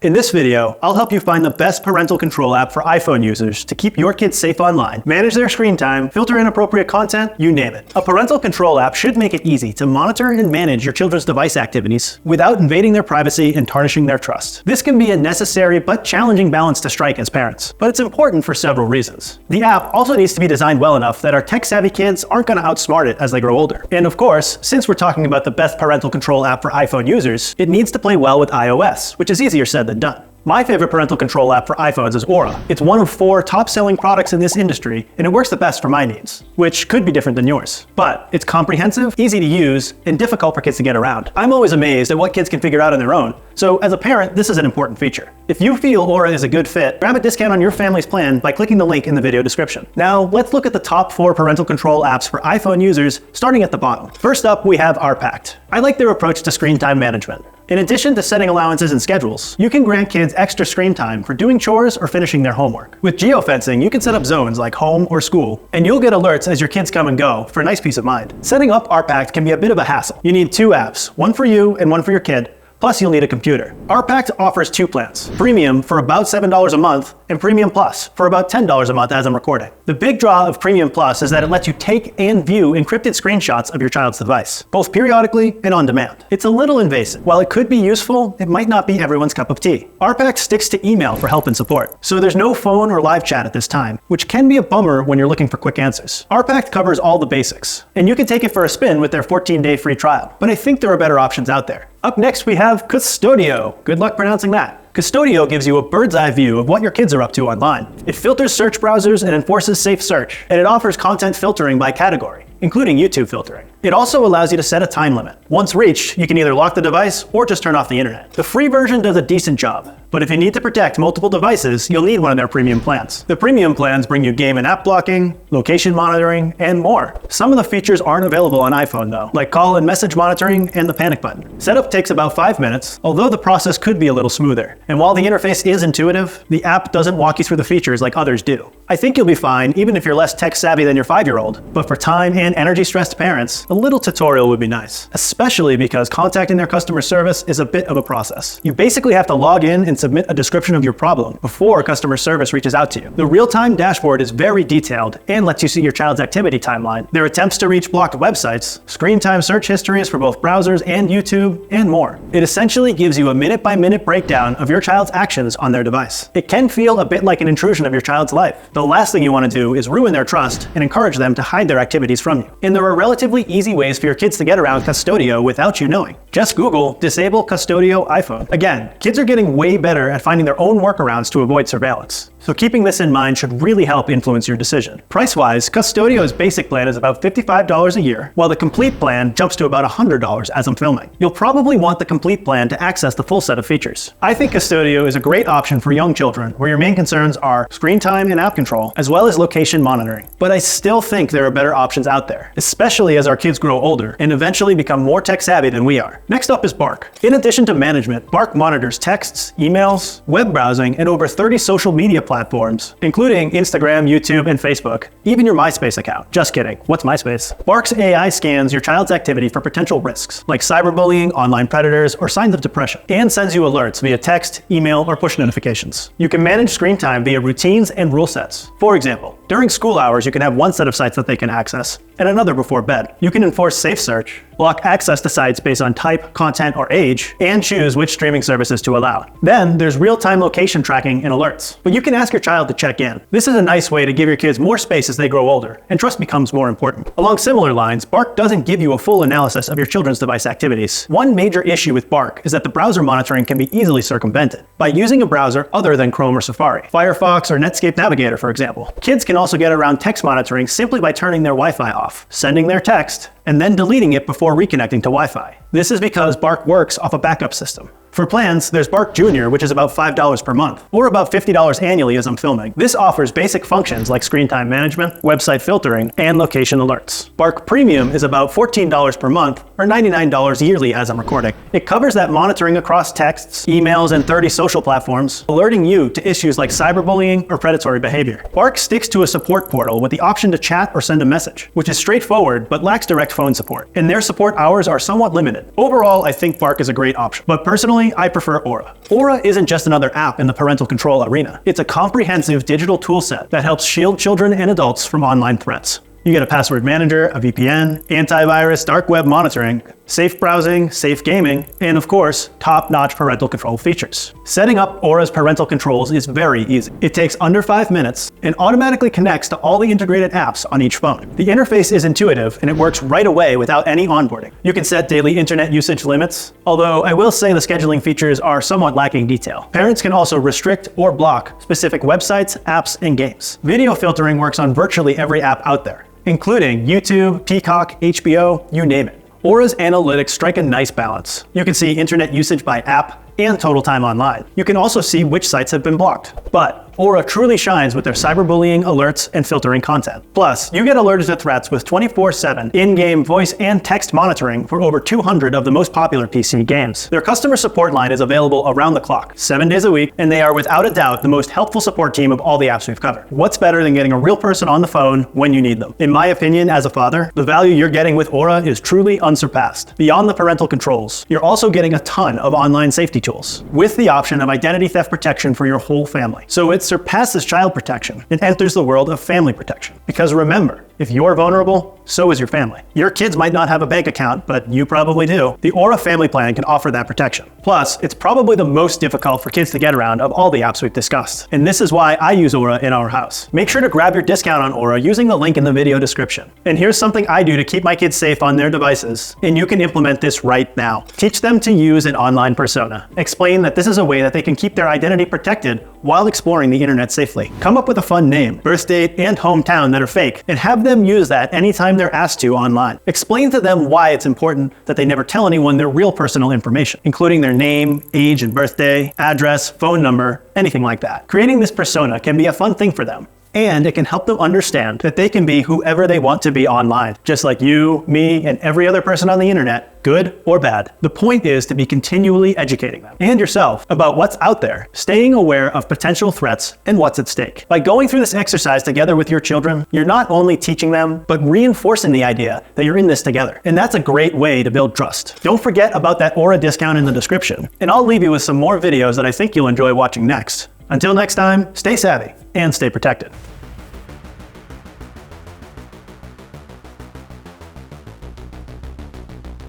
In this video, I'll help you find the best parental control app for iPhone users to keep your kids safe online, manage their screen time, filter inappropriate content, you name it. A parental control app should make it easy to monitor and manage your children's device activities without invading their privacy and tarnishing their trust. This can be a necessary but challenging balance to strike as parents, but it's important for several reasons. The app also needs to be designed well enough that our tech-savvy kids aren't going to outsmart it as they grow older. And of course, since we're talking about the best parental control app for iPhone users, it needs to play well with iOS, which is easier said than done. My favorite parental control app for iPhones is Aura. It's one of 4 top-selling products in this industry, and it works the best for my needs, which could be different than yours. But it's comprehensive, easy to use, and difficult for kids to get around. I'm always amazed at what kids can figure out on their own, so as a parent, this is an important feature. If you feel Aura is a good fit, grab a discount on your family's plan by clicking the link in the video description. Now, let's look at the top 4 parental control apps for iPhone users, starting at the bottom. First up, we have Ourpact. I like their approach to screen time management. In addition to setting allowances and schedules, you can grant kids extra screen time for doing chores or finishing their homework. With geofencing, you can set up zones like home or school, and you'll get alerts as your kids come and go for a nice peace of mind. Setting up Ourpact can be a bit of a hassle. You need 2 apps, one for you and one for your kid. Plus, you'll need a computer. Ourpact offers 2 plans. Premium for about $7 a month, and Premium Plus for about $10 a month as I'm recording. The big draw of Premium Plus is that it lets you take and view encrypted screenshots of your child's device, both periodically and on demand. It's a little invasive. While it could be useful, it might not be everyone's cup of tea. Ourpact sticks to email for help and support, so there's no phone or live chat at this time, which can be a bummer when you're looking for quick answers. Ourpact covers all the basics, and you can take it for a spin with their 14-day free trial, but I think there are better options out there. Up next, we have Custodio. Good luck pronouncing that. Custodio gives you a bird's eye view of what your kids are up to online. It filters search browsers and enforces safe search, and it offers content filtering by category, including YouTube filtering. It also allows you to set a time limit. Once reached, you can either lock the device or just turn off the internet. The free version does a decent job, but if you need to protect multiple devices, you'll need one of their premium plans. The premium plans bring you game and app blocking, location monitoring, and more. Some of the features aren't available on iPhone though, like call and message monitoring and the panic button. Setup takes about 5 minutes, although the process could be a little smoother. And while the interface is intuitive, the app doesn't walk you through the features like others do. I think you'll be fine even if you're less tech savvy than your 5-year-old, but for time and energy stressed parents, a little tutorial would be nice, especially because contacting their customer service is a bit of a process. You basically have to log in and submit a description of your problem before customer service reaches out to you. The real-time dashboard is very detailed and lets you see your child's activity timeline, their attempts to reach blocked websites, screen time search histories for both browsers and YouTube, and more. It essentially gives you a minute-by-minute breakdown of your child's actions on their device. It can feel a bit like an intrusion of your child's life. The last thing you want to do is ruin their trust and encourage them to hide their activities from you. And there are relatively easy ways for your kids to get around Custodio without you knowing. Just Google disable Custodio iPhone. Again, kids are getting way better at finding their own workarounds to avoid surveillance. So keeping this in mind should really help influence your decision. Price-wise, Custodio's basic plan is about $55 a year, while the complete plan jumps to about $100 as I'm filming. You'll probably want the complete plan to access the full set of features. I think Custodio is a great option for young children, where your main concerns are screen time and app control, as well as location monitoring. But I still think there are better options out there, especially as our kids grow older and eventually become more tech-savvy than we are. Next up is Bark. In addition to management, Bark monitors texts, emails, web browsing, and over 30 social media platforms, including Instagram, YouTube, and Facebook, even your MySpace account. Just kidding. What's MySpace? Bark's AI scans your child's activity for potential risks, like cyberbullying, online predators, or signs of depression, and sends you alerts via text, email, or push notifications. You can manage screen time via routines and rule sets. For example, during school hours, you can have one set of sites that they can access, and another before bed. You can enforce safe search, block access to sites based on type, content, or age, and choose which streaming services to allow. Then there's real-time location tracking and alerts. But you can ask your child to check in. This is a nice way to give your kids more space as they grow older, and trust becomes more important. Along similar lines, Bark doesn't give you a full analysis of your children's device activities. One major issue with Bark is that the browser monitoring can be easily circumvented by using a browser other than Chrome or Safari, Firefox or Netscape Navigator, for example. Kids can also get around text monitoring simply by turning their Wi-Fi off, sending their text, and then deleting it before reconnecting to Wi-Fi. This is because Bark works off a backup system. For plans, there's Bark Junior, which is about $5 per month, or about $50 annually as I'm filming. This offers basic functions like screen time management, website filtering, and location alerts. Bark Premium is about $14 per month, or $99 yearly as I'm recording. It covers that monitoring across texts, emails, and 30 social platforms, alerting you to issues like cyberbullying or predatory behavior. Bark sticks to a support portal with the option to chat or send a message, which is straightforward but lacks direct phone support, and their support hours are somewhat limited. Overall, I think Bark is a great option, but personally, I prefer Aura. Aura isn't just another app in the parental control arena. It's a comprehensive digital toolset that helps shield children and adults from online threats. You get a password manager, a VPN, antivirus, dark web monitoring, safe browsing, safe gaming, and of course, top-notch parental control features. Setting up Aura's parental controls is very easy. It takes under 5 minutes and automatically connects to all the integrated apps on each phone. The interface is intuitive and it works right away without any onboarding. You can set daily internet usage limits, although I will say the scheduling features are somewhat lacking detail. Parents can also restrict or block specific websites, apps, and games. Video filtering works on virtually every app out there, including YouTube, Peacock, HBO, you name it. Aura's analytics strike a nice balance. You can see internet usage by app and total time online. You can also see which sites have been blocked. But Aura truly shines with their cyberbullying alerts and filtering content. Plus, you get alerted to threats with 24/7 in-game voice and text monitoring for over 200 of the most popular PC games. Their customer support line is available around the clock, 7 days a week, and they are without a doubt the most helpful support team of all the apps we've covered. What's better than getting a real person on the phone when you need them? In my opinion, as a father, the value you're getting with Aura is truly unsurpassed. Beyond the parental controls, you're also getting a ton of online safety tools, with the option of identity theft protection for your whole family. So it surpasses child protection and enters the world of family protection. Because remember, if you're vulnerable, so is your family. Your kids might not have a bank account, but you probably do. The Aura family plan can offer that protection. Plus, it's probably the most difficult for kids to get around of all the apps we've discussed. And this is why I use Aura in our house. Make sure to grab your discount on Aura using the link in the video description. And here's something I do to keep my kids safe on their devices, and you can implement this right now. Teach them to use an online persona. Explain that this is a way that they can keep their identity protected while exploring the internet safely. Come up with a fun name, birth date, and hometown that are fake, and have them use that anytime they're asked to online. Explain to them why it's important that they never tell anyone their real personal information, including their name, age and birthday, address, phone number, anything like that. Creating this persona can be a fun thing for them, and it can help them understand that they can be whoever they want to be online, just like you, me, and every other person on the internet, good or bad. The point is to be continually educating them and yourself about what's out there, staying aware of potential threats and what's at stake. By going through this exercise together with your children, you're not only teaching them, but reinforcing the idea that you're in this together. And that's a great way to build trust. Don't forget about that Aura discount in the description, and I'll leave you with some more videos that I think you'll enjoy watching next. Until next time, stay savvy and stay protected.